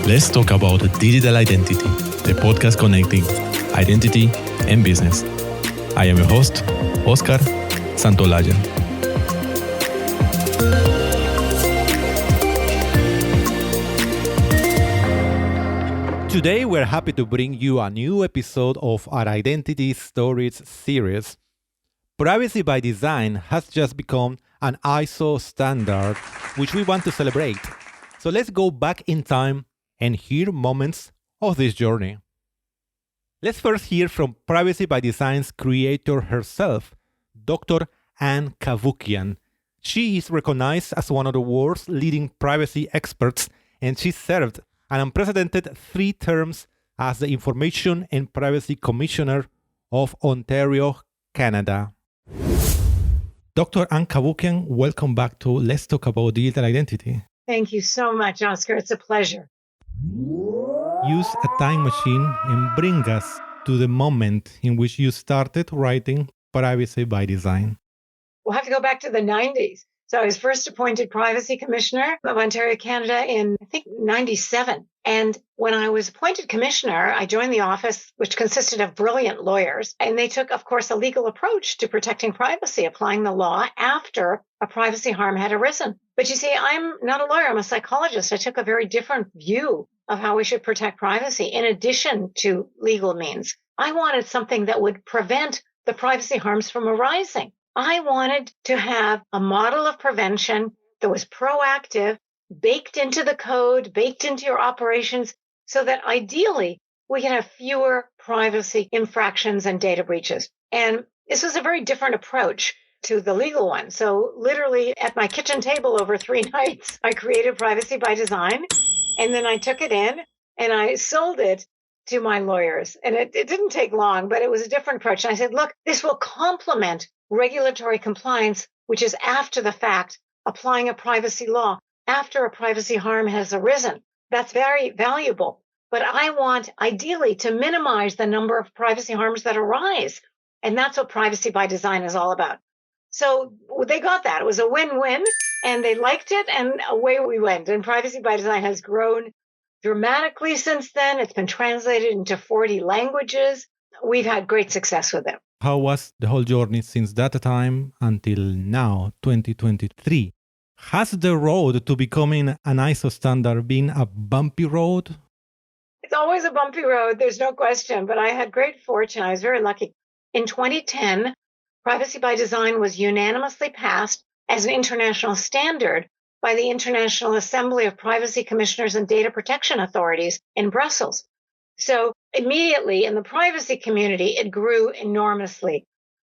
Let's talk about digital identity, the podcast connecting identity and business. I am your host, Oscar Santolaya. Today, we're happy to bring you a new episode of our Identity Stories series. Privacy by Design has just become an ISO standard, which we want to celebrate. So let's go back in time and hear moments of this journey. Let's first hear from Privacy by Design's creator herself, Dr. Anne Cavoukian. She is recognized as one of the world's leading privacy experts, and she served an unprecedented 3 terms as the Information and Privacy Commissioner of Ontario, Canada. Dr. Anne Cavoukian, welcome back to Let's Talk About Digital Identity. Thank you so much, Oscar. It's a pleasure. Use a time machine and bring us to the moment in which you started writing Privacy by Design. We'll have to go back to the 90s. So I was first appointed Privacy Commissioner of Ontario, Canada in, I think, 97. And when I was appointed commissioner, I joined the office, which consisted of brilliant lawyers. And they took, of course, a legal approach to protecting privacy, applying the law after a privacy harm had arisen. But you see, I'm not a lawyer. I'm a psychologist. I took a very different view of how we should protect privacy in addition to legal means. I wanted something that would prevent the privacy harms from arising. I wanted to have a model of prevention that was proactive, baked into the code, baked into your operations, so that ideally we can have fewer privacy infractions and data breaches. And this was a very different approach to the legal one. So literally at my kitchen table over 3 nights, I created Privacy by Design, and then I took it in and I sold it to my lawyers. And it didn't take long, but it was a different approach. And I said, look, this will complement regulatory compliance, which is after the fact, applying a privacy law after a privacy harm has arisen. That's very valuable. But I want ideally to minimize the number of privacy harms that arise. And that's what Privacy by Design is all about. So they got that. It was a win-win and they liked it and away we went. And Privacy by Design has grown dramatically since then. It's been translated into 40 languages. We've had great success with it. How was the whole journey since that time until now, 2023? Has the road to becoming an ISO standard been a bumpy road? It's always a bumpy road, there's no question, but I had great fortune. I was very lucky. In 2010, Privacy by Design was unanimously passed as an international standard by the International Assembly of Privacy Commissioners and Data Protection Authorities in Brussels. So immediately in the privacy community, it grew enormously.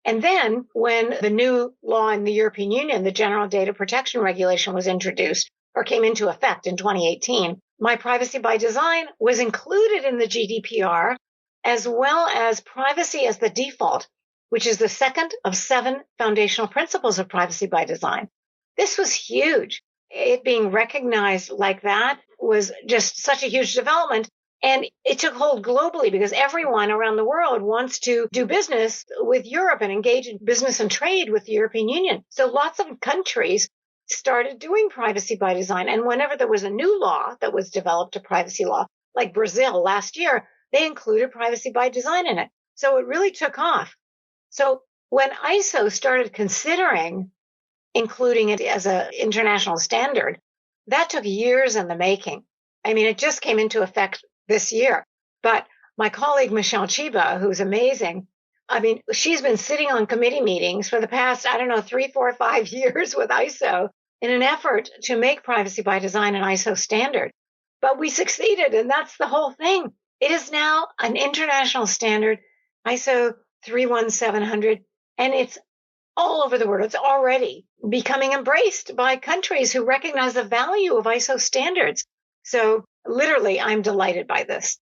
And then when the new law in the European Union, the General Data Protection Regulation, was introduced or came into effect in 2018, my Privacy by Design was included in the GDPR, as well as privacy as the default, which is the second of 7 foundational principles of Privacy by Design. This was huge. It being recognized like that was just such a huge development. And it took hold globally because everyone around the world wants to do business with Europe and engage in business and trade with the European Union. So lots of countries started doing Privacy by Design. And whenever there was a new law that was developed, a privacy law, like Brazil last year, they included Privacy by Design in it. So it really took off. So when ISO started considering including it as an international standard, that took years in the making. I mean, it just came into effect this year. But my colleague, Michelle Chiba, who's amazing, I mean, she's been sitting on committee meetings for the past, 3, 4, 5 years with ISO in an effort to make Privacy by Design an ISO standard. But we succeeded, and that's the whole thing. It is now an international standard, ISO 31700, and it's all over the world. It's already becoming embraced by countries who recognize the value of ISO standards. So literally, I'm delighted by this.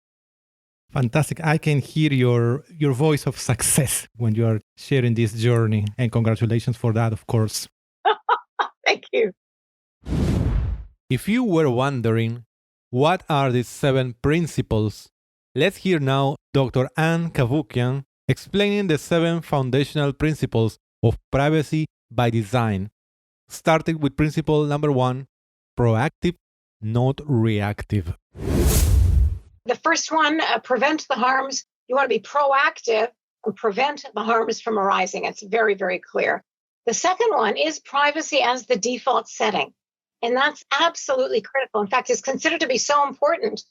Fantastic. I can hear your voice of success when you are sharing this journey. And congratulations for that, of course. Thank you. If you were wondering, what are the 7 principles? Let's hear now Dr. Anne Cavoukian explaining the 7 foundational principles of Privacy by Design, starting with principle number 1, proactive, not reactive. The first one, prevent the harms. You want to be proactive and prevent the harms from arising. It's very, very clear. The second one is privacy as the default setting. And that's absolutely critical. In fact, it's considered to be so important.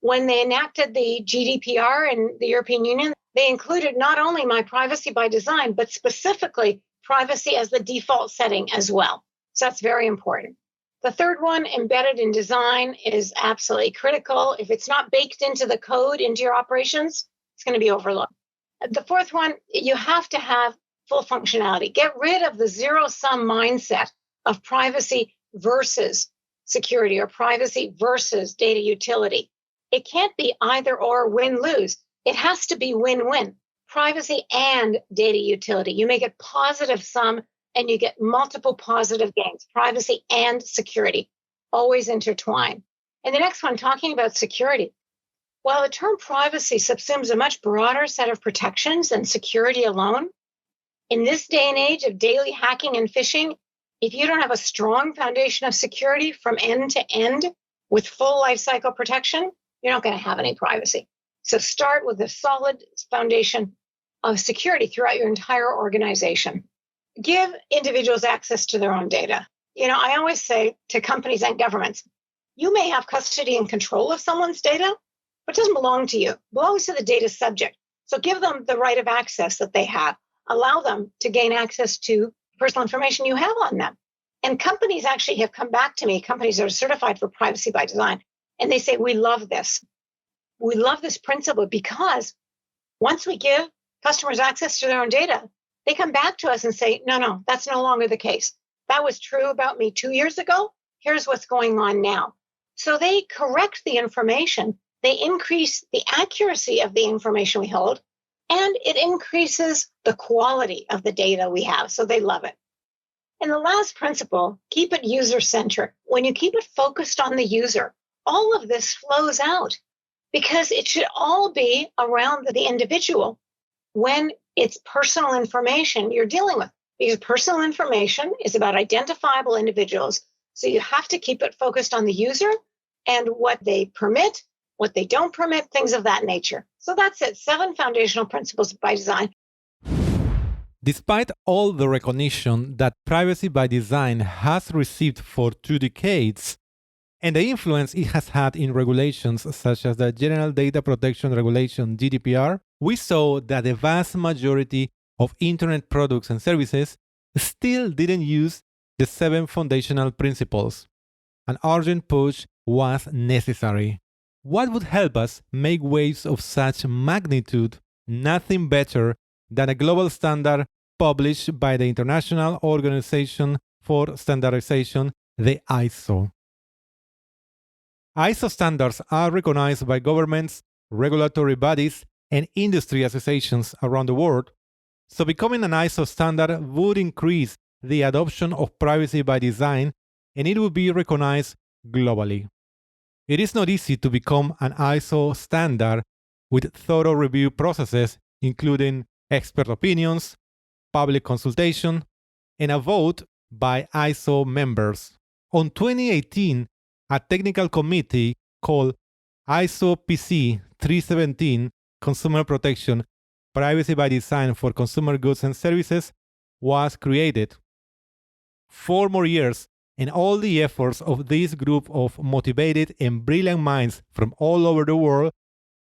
When they enacted the GDPR in the European Union, they included not only my privacy by design, but specifically privacy as the default setting as well. So that's very important. The third one, embedded in design, is absolutely critical. If it's not baked into the code, into your operations, it's going to be overlooked. The fourth one, you have to have full functionality. Get rid of the zero-sum mindset of privacy versus security or privacy versus data utility. It can't be either or win-lose. It has to be win-win. Privacy and data utility. You make it positive sum and you get multiple positive gains. Privacy and security always intertwine. And the next one, talking about security. While the term privacy subsumes a much broader set of protections than security alone, in this day and age of daily hacking and phishing, if you don't have a strong foundation of security from end to end with full lifecycle protection, you're not going to have any privacy. So start with a solid foundation of security throughout your entire organization. Give individuals access to their own data. I always say to companies and governments, you may have custody and control of someone's data, but it doesn't belong to you. It belongs to the data subject. So give them the right of access that they have. Allow them to gain access to personal information you have on them. And companies actually have come back to me, companies that are certified for privacy by design, and they say, we love this. We love this principle because once we give customers access to their own data, they come back to us and say, no, that's no longer the case. That was true about me 2 years ago. Here's what's going on now. So they correct the information. They increase the accuracy of the information we hold, and it increases the quality of the data we have. So they love it. And the last principle, keep it user-centric. When you keep it focused on the user, all of this flows out because it should all be around the individual when it's personal information you're dealing with. Because personal information is about identifiable individuals. So you have to keep it focused on the user and what they permit, what they don't permit, things of that nature. So that's it. 7 foundational principles by design. Despite all the recognition that privacy by design has received for 2 decades, and the influence it has had in regulations such as the General Data Protection Regulation GDPR, we saw that the vast majority of internet products and services still didn't use the 7 foundational principles. An urgent push was necessary. What would help us make waves of such magnitude? Nothing better than a global standard published by the International Organization for Standardization, the ISO. ISO standards are recognized by governments, regulatory bodies, and industry associations around the world, so becoming an ISO standard would increase the adoption of privacy by design, and it would be recognized globally. It is not easy to become an ISO standard with thorough review processes, including expert opinions, public consultation, and a vote by ISO members. On 2018, a technical committee called ISO PC 317 Consumer Protection Privacy by Design for Consumer Goods and Services was created. 4 more years and all the efforts of this group of motivated and brilliant minds from all over the world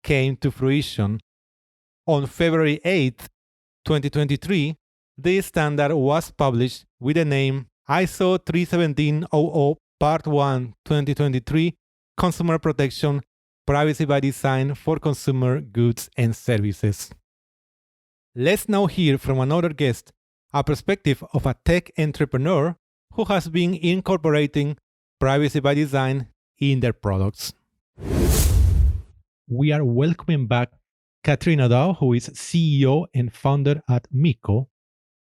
came to fruition. On February 8, 2023, this standard was published with the name ISO 31700 Part 1 2023 Consumer Protection Privacy by Design for Consumer Goods and Services. Let's now hear from another guest, a perspective of a tech entrepreneur who has been incorporating privacy by design in their products. We are welcoming back Katrina Dow, who is CEO and founder at Miko.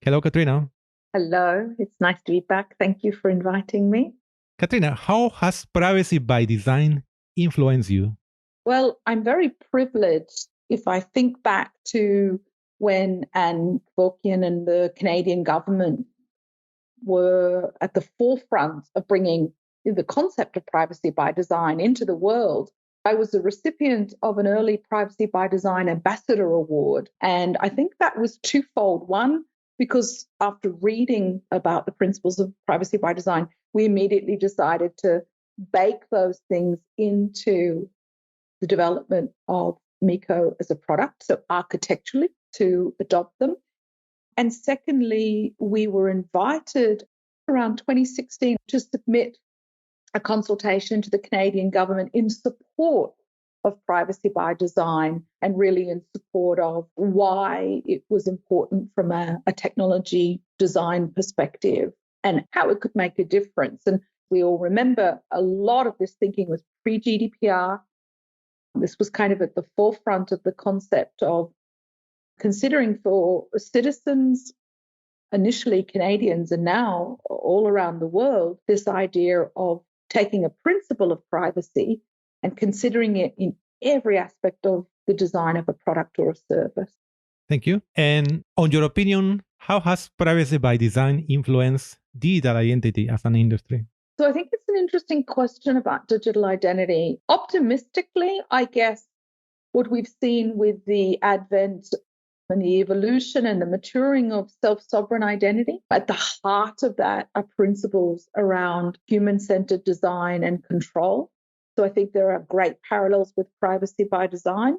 Hello, Katrina. Hello, it's nice to be back. Thank you for inviting me. Katrina, how has privacy by design influenced you? Well, I'm very privileged if I think back to when Anne Kevorkian and the Canadian government were at the forefront of bringing the concept of privacy by design into the world. I was a recipient of an early Privacy by Design Ambassador Award. And I think that was twofold. One, because after reading about the principles of privacy by design, we immediately decided to bake those things into the development of Miko as a product, so architecturally to adopt them. And secondly, we were invited around 2016 to submit a consultation to the Canadian government in support of privacy by design and really in support of why it was important from a technology design perspective and how it could make a difference. And we all remember a lot of this thinking was pre-GDPR. This was kind of at the forefront of the concept of considering for citizens, initially Canadians and now all around the world, this idea of taking a principle of privacy and considering it in every aspect of the design of a product or a service. Thank you. And on your opinion, how has privacy by design influenced digital identity as an industry? So I think it's an interesting question about digital identity. Optimistically, I guess what we've seen with the advent and the evolution and the maturing of self-sovereign identity, at the heart of that are principles around human-centered design and control. So I think there are great parallels with privacy by design.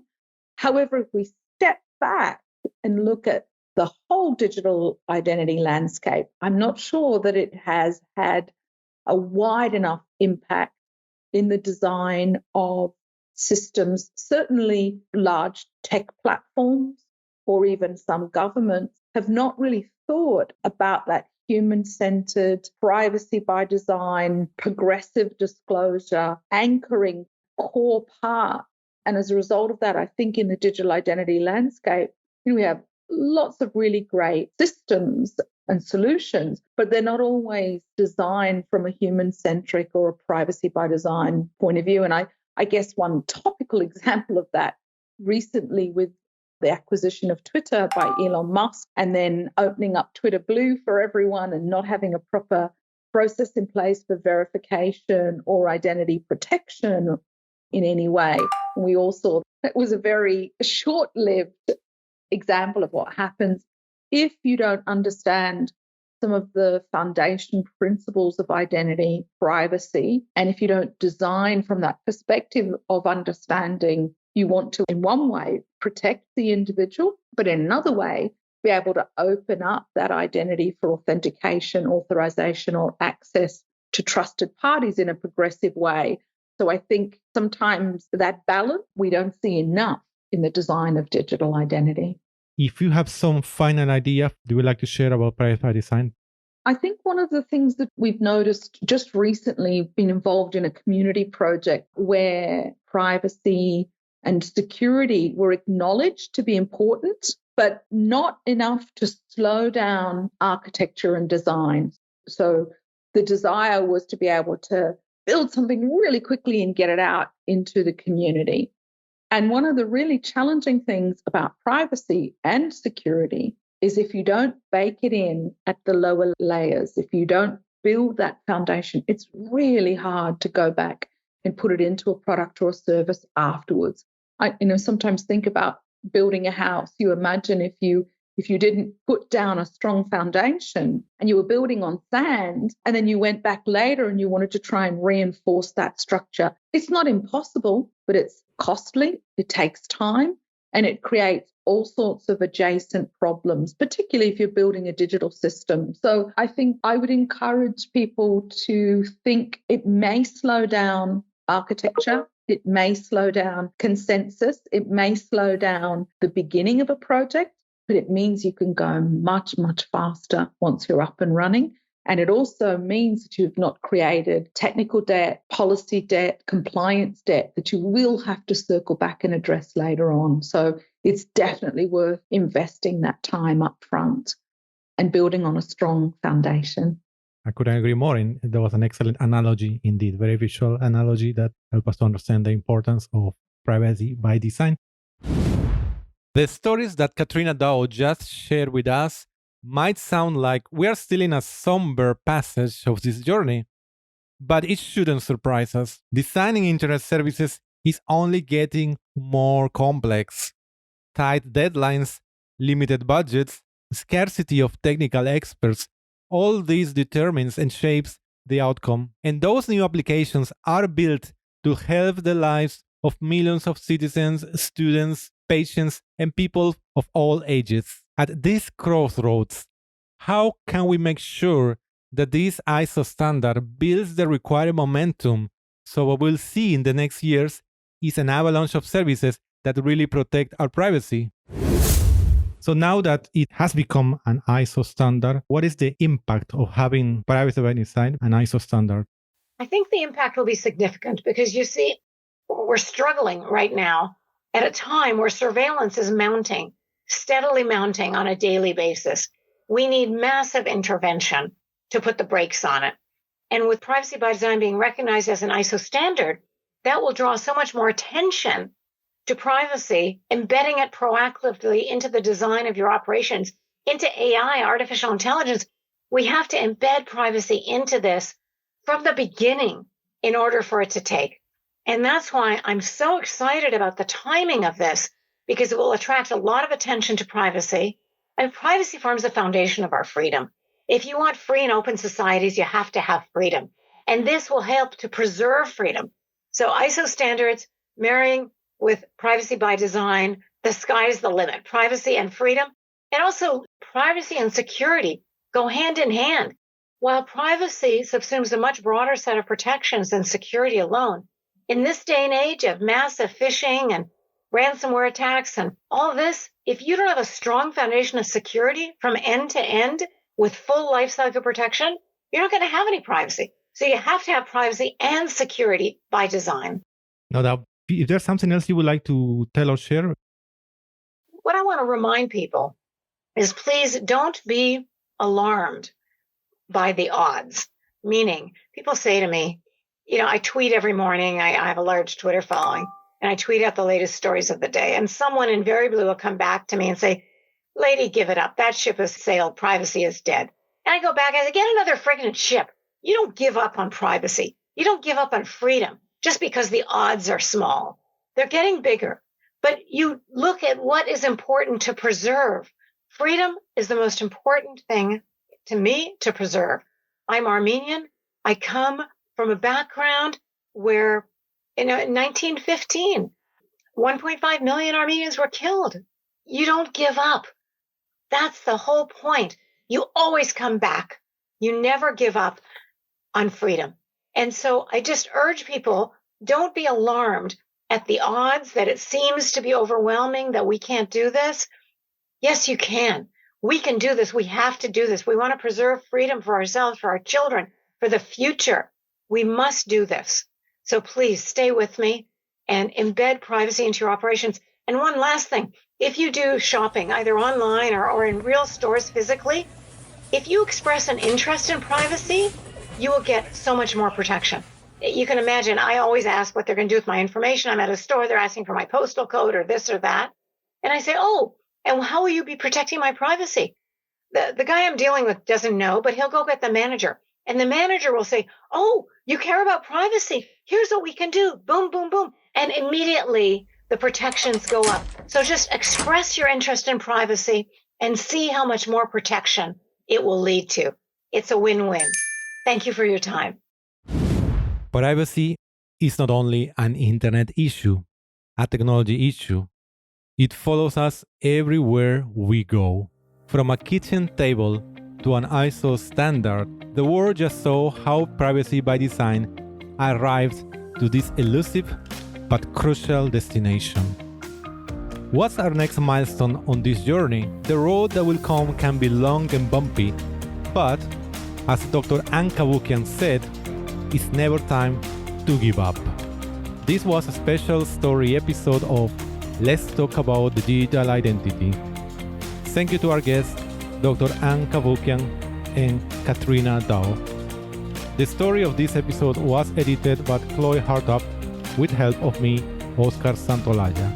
However, if we step back and look at the whole digital identity landscape, I'm not sure that it has had a wide enough impact in the design of systems. Certainly large tech platforms or even some governments have not really thought about that human-centered, privacy by design, progressive disclosure, anchoring core part. And as a result of that, I think in the digital identity landscape, we have lots of really great systems and solutions, but they're not always designed from a human-centric or a privacy by design point of view. And I guess one topical example of that recently with the acquisition of Twitter by Elon Musk and then opening up Twitter Blue for everyone and not having a proper process in place for verification or identity protection in any way. We all saw it was a very short-lived example of what happens if you don't understand some of the foundation principles of identity, privacy, and if you don't design from that perspective of understanding. You want to, in one way, protect the individual, but in another way, be able to open up that identity for authentication, authorization, or access to trusted parties in a progressive way. So I think sometimes that balance we don't see enough in the design of digital identity. If you have some final idea, do you like to share about privacy by design? I think one of the things that we've noticed just recently, been involved in a community project where privacy and security were acknowledged to be important, but not enough to slow down architecture and design. So the desire was to be able to build something really quickly and get it out into the community. And one of the really challenging things about privacy and security is if you don't bake it in at the lower layers, if you don't build that foundation, it's really hard to go back and put it into a product or a service afterwards. I sometimes think about building a house. You imagine if you didn't put down a strong foundation and you were building on sand and then you went back later and you wanted to try and reinforce that structure. It's not impossible, but it's costly, it takes time, and it creates all sorts of adjacent problems, particularly if you're building a digital system. So I think I would encourage people to think it may slow down architecture. It may slow down consensus. It may slow down the beginning of a project, but it means you can go much, much faster once you're up and running. And it also means that you've not created technical debt, policy debt, compliance debt that you will have to circle back and address later on. So it's definitely worth investing that time up front and building on a strong foundation. I couldn't agree more. And there was an excellent analogy indeed, very visual analogy that helped us to understand the importance of privacy by design. The stories that Katrina Dow just shared with us might sound like we are still in a somber passage of this journey, but it shouldn't surprise us. Designing internet services is only getting more complex. Tight deadlines, limited budgets, scarcity of technical experts, all this determines and shapes the outcome. And those new applications are built to help the lives of millions of citizens, students, patients, and people of all ages. At this crossroads, how can we make sure that this ISO standard builds the required momentum so what we'll see in the next years is an avalanche of services that really protect our privacy? So now that it has become an ISO standard, what is the impact of having privacy by design an ISO standard? I think the impact will be significant because you see, we're struggling right now at a time where surveillance is mounting, steadily mounting on a daily basis. We need massive intervention to put the brakes on it. And with privacy by design being recognized as an ISO standard, that will draw so much more attention to privacy, embedding it proactively into the design of your operations, into AI, artificial intelligence. We have to embed privacy into this from the beginning in order for it to take. And that's why I'm so excited about the timing of this, because it will attract a lot of attention to privacy. And privacy forms the foundation of our freedom. If you want free and open societies, you have to have freedom. And this will help to preserve freedom. So ISO standards marrying with privacy by design, the sky's the limit. Privacy and freedom, and also privacy and security go hand in hand. While privacy subsumes a much broader set of protections than security alone, in this day and age of massive phishing and ransomware attacks and all of this, if you don't have a strong foundation of security from end to end with full lifecycle protection, you're not going to have any privacy. So you have to have privacy and security by design. Now, if there's something else you would like to tell or share? What I want to remind people is please don't be alarmed by the odds. Meaning, people say to me, I tweet every morning. I have a large Twitter following, and I tweet out the latest stories of the day. And someone invariably will come back to me and say, lady, give it up. That ship has sailed. Privacy is dead. And I go back and I say, get another friggin' ship. You don't give up on privacy. You don't give up on freedom just because the odds are small. They're getting bigger. But you look at what is important to preserve. Freedom is the most important thing to me to preserve. I'm Armenian. I come from a background where in 1915, 1.5 million Armenians were killed. You don't give up. That's the whole point. You always come back. You never give up on freedom. And so I just urge people, don't be alarmed at the odds that it seems to be overwhelming that we can't do this. Yes, you can. We can do this. We have to do this. We want to preserve freedom for ourselves, for our children, for the future. We must do this. So please stay with me and embed privacy into your operations. And one last thing, if you do shopping, either online or in real stores physically, if you express an interest in privacy, you will get so much more protection. You can imagine, I always ask what they're going to do with my information. I'm at a store, they're asking for my postal code or this or that. And I say, oh, and how will you be protecting my privacy? The guy I'm dealing with doesn't know, but he'll go get the manager. And the manager will say, oh, you care about privacy. Here's what we can do. Boom, boom, boom. And immediately the protections go up. So just express your interest in privacy and see how much more protection it will lead to. It's a win-win. Thank you for your time. Privacy is not only an internet issue, a technology issue. It follows us everywhere we go. From a kitchen table to an ISO standard, the world just saw how privacy by design arrived to this elusive but crucial destination. What's our next milestone on this journey? The road that will come can be long and bumpy, but as Dr. Anne Cavoukian said, it's never time to give up. This was a special story episode of Let's Talk About the Digital Identity. Thank you to our guests, Dr. Anne Cavoukian and Katrina Dow. The story of this episode was edited by Chloe Hartup with help of me, Oscar Santolaya.